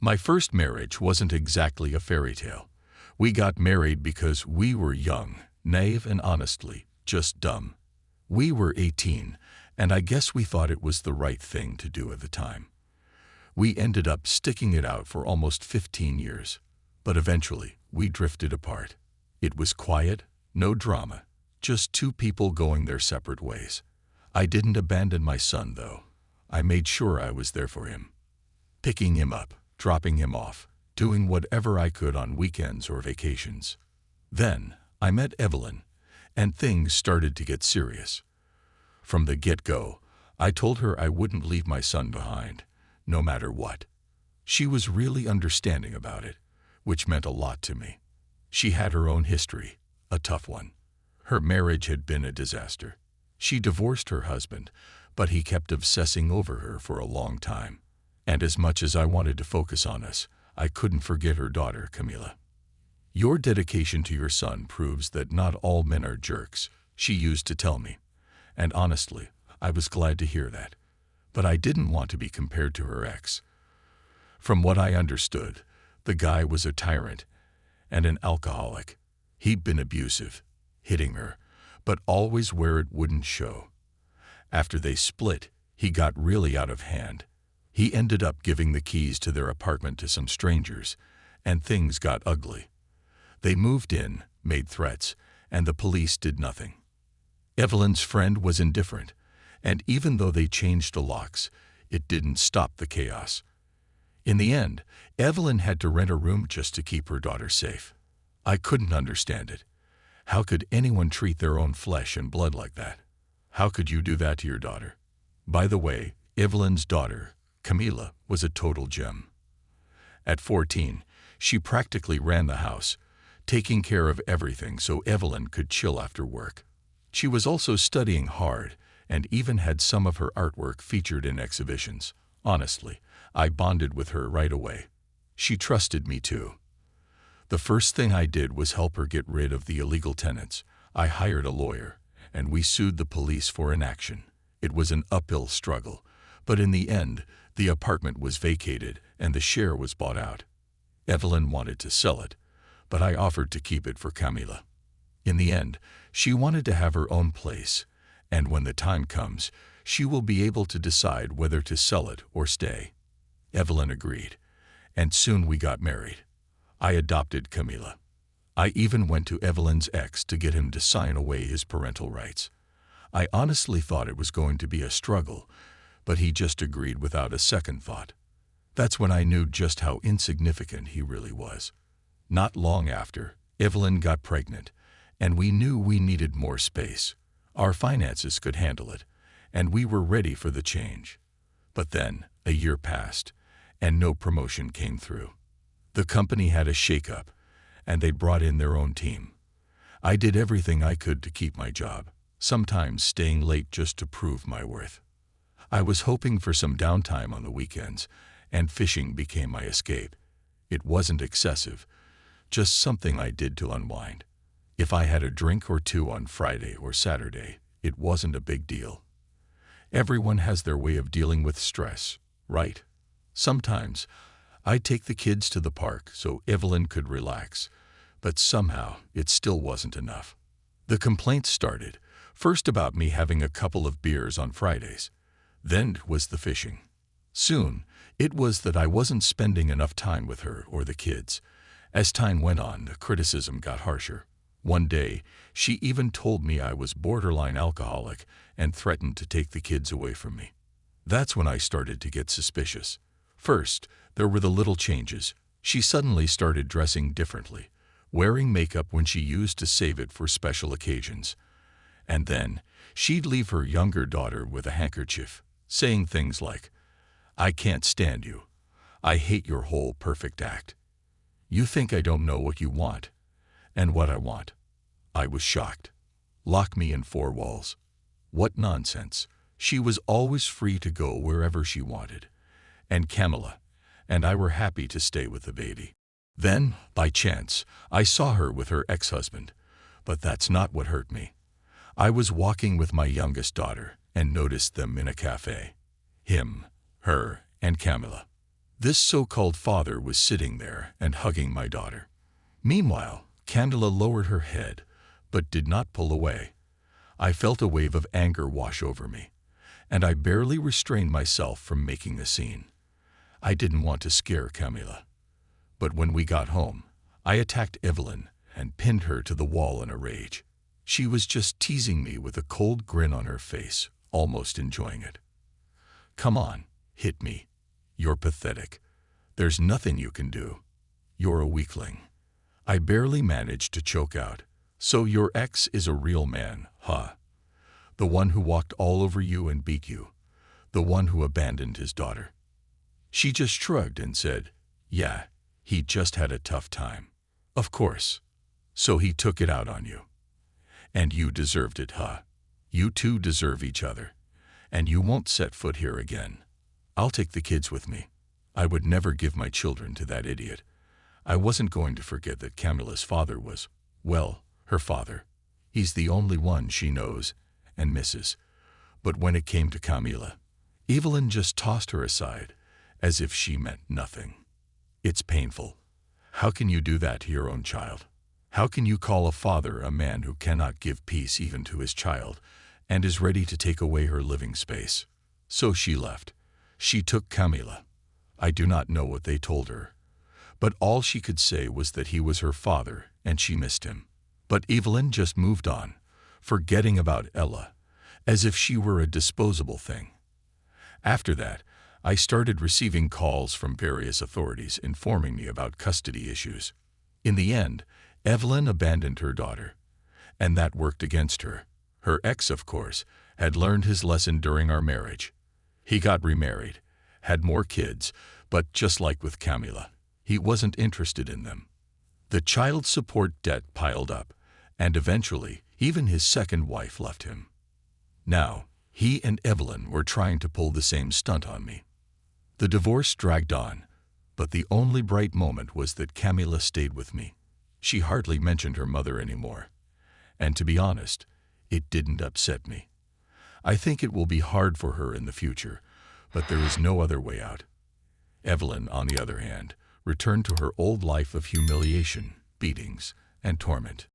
My first marriage wasn't exactly a fairy tale. We got married because we were young, naive, and honestly, just dumb. We were 18, and I guess we thought it was the right thing to do at the time. We ended up sticking it out for almost 15 years, but eventually we drifted apart. It was quiet, no drama, just two people going their separate ways. I didn't abandon my son, though. I made sure I was there for him, picking him up, dropping him off, doing whatever I could on weekends or vacations. Then I met Evelyn, and things started to get serious. From the get-go, I told her I wouldn't leave my son behind, no matter what. She was really understanding about it, which meant a lot to me. She had her own history, a tough one. Her marriage had been a disaster. She divorced her husband, but he kept obsessing over her for a long time. And as much as I wanted to focus on us, I couldn't forget her daughter, Camila. "Your dedication to your son proves that not all men are jerks," she used to tell me. And honestly, I was glad to hear that. But I didn't want to be compared to her ex. From what I understood, the guy was a tyrant and an alcoholic. He'd been abusive, hitting her, but always where it wouldn't show. After they split, he got really out of hand. He ended up giving the keys to their apartment to some strangers, and things got ugly. They moved in, made threats, and the police did nothing. Evelyn's friend was indifferent, and even though they changed the locks, it didn't stop the chaos. In the end, Evelyn had to rent a room just to keep her daughter safe. I couldn't understand it. How could anyone treat their own flesh and blood like that? How could you do that to your daughter? By the way, Evelyn's daughter, Camila, was a total gem. At 14, she practically ran the house, taking care of everything so Evelyn could chill after work. She was also studying hard and even had some of her artwork featured in exhibitions. Honestly, I bonded with her right away. She trusted me too. The first thing I did was help her get rid of the illegal tenants. I hired a lawyer, and we sued the police for inaction. It was an uphill struggle, but in the end, the apartment was vacated and the share was bought out. Evelyn wanted to sell it, but I offered to keep it for Camila. In the end, she wanted to have her own place, and when the time comes, she will be able to decide whether to sell it or stay. Evelyn agreed, and soon we got married. I adopted Camila. I even went to Evelyn's ex to get him to sign away his parental rights. I honestly thought it was going to be a struggle, but he just agreed without a second thought. That's when I knew just how insignificant he really was. Not long after, Evelyn got pregnant, and we knew we needed more space. Our finances could handle it, and we were ready for the change. But then, a year passed, and no promotion came through. The company had a shakeup, and they brought in their own team. I did everything I could to keep my job, sometimes staying late just to prove my worth. I was hoping for some downtime on the weekends, and fishing became my escape. It wasn't excessive, just something I did to unwind. If I had a drink or two on Friday or Saturday, it wasn't a big deal. Everyone has their way of dealing with stress, right? Sometimes, I'd take the kids to the park so Evelyn could relax, but somehow it still wasn't enough. The complaints started, first about me having a couple of beers on Fridays. Then was the fishing. Soon, it was that I wasn't spending enough time with her or the kids. As time went on, the criticism got harsher. One day, she even told me I was borderline alcoholic and threatened to take the kids away from me. That's when I started to get suspicious. First, there were the little changes. She suddenly started dressing differently, wearing makeup when she used to save it for special occasions. And then, she'd leave her younger daughter with a handkerchief, saying things like, "I can't stand you. I hate your whole perfect act. You think I don't know what you want and what I want." I was shocked. Lock me in four walls. What nonsense. She was always free to go wherever she wanted. And Camila and I were happy to stay with the baby. Then, by chance, I saw her with her ex-husband. But that's not what hurt me. I was walking with my youngest daughter and noticed them in a cafe. Him, her, and Camila. This so-called father was sitting there and hugging my daughter. Meanwhile, Camilla lowered her head, but did not pull away. I felt a wave of anger wash over me, and I barely restrained myself from making a scene. I didn't want to scare Camilla. But when we got home, I attacked Evelyn and pinned her to the wall in a rage. She was just teasing me with a cold grin on her face, almost enjoying it. "Come on, hit me. You're pathetic. There's nothing you can do. You're a weakling." I barely managed to choke out. "So your ex is a real man, huh? The one who walked all over you and beat you. The one who abandoned his daughter." She just shrugged and said, "Yeah, he just had a tough time." "Of course. So he took it out on you. And you deserved it, huh? You two deserve each other. And you won't set foot here again. I'll take the kids with me. I would never give my children to that idiot." I wasn't going to forget that Camilla's father was, well, her father. He's the only one she knows and misses. But when it came to Camilla, Evelyn just tossed her aside, as if she meant nothing. It's painful. How can you do that to your own child? How can you call a father a man who cannot give peace even to his child and is ready to take away her living space? So she left. She took Camilla. I do not know what they told her, but all she could say was that he was her father and she missed him. But Evelyn just moved on, forgetting about Ella, as if she were a disposable thing. After that, I started receiving calls from various authorities informing me about custody issues. In the end, Evelyn abandoned her daughter, and that worked against her. Her ex, of course, had learned his lesson during our marriage. He got remarried, had more kids, but just like with Camilla, he wasn't interested in them. The child support debt piled up, and eventually, even his second wife left him. Now, he and Evelyn were trying to pull the same stunt on me. The divorce dragged on, but the only bright moment was that Camilla stayed with me. She hardly mentioned her mother anymore. And to be honest, it didn't upset me. I think it will be hard for her in the future, but there is no other way out. Evelyn, on the other hand, returned to her old life of humiliation, beatings, and torment.